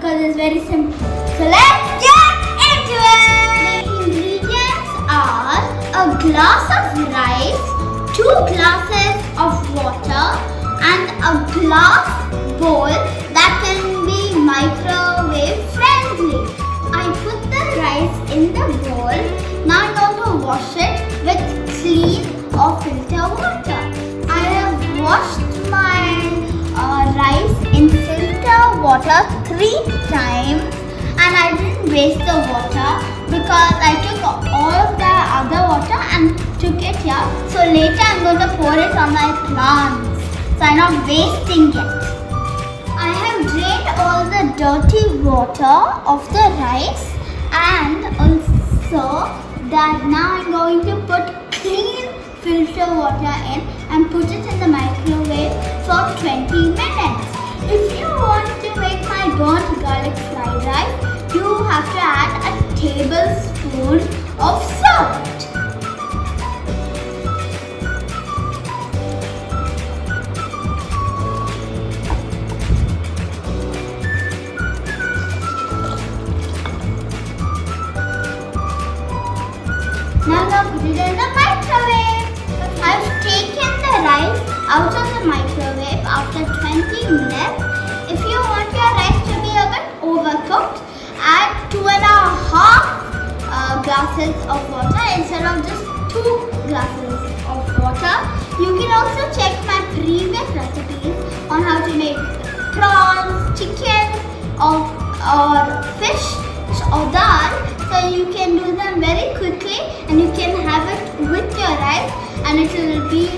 because it's very simple. So let's get into it! The ingredients are a glass of rice, 2 glasses of water and a glass bowl that can be microwave friendly. I put the rice in the bowl. Now I'm going to wash it with clean or filter water. I have washed my rice in filter water 3 times and I didn't waste the water because I took all of the other water and took it here. So later I'm going to pour it on my plants. So I'm not wasting it. I have drained all the dirty water of the rice and also that now I'm going to put clean filter water in and put it in the microwave for 20 minutes. If you want to make my burnt garlic fried rice, you have to add a tablespoon of salt. Now I'm going to put it in the microwave. I've taken the rice out of the microwave after 20 minutes. If you want your rice to be a bit overcooked, add 2.5 glasses of water instead of just 2 glasses of water. You can also check my previous recipes on how to make prawns, chicken or fish or dal. So you can do them very quickly and you can have it with your rice and it will be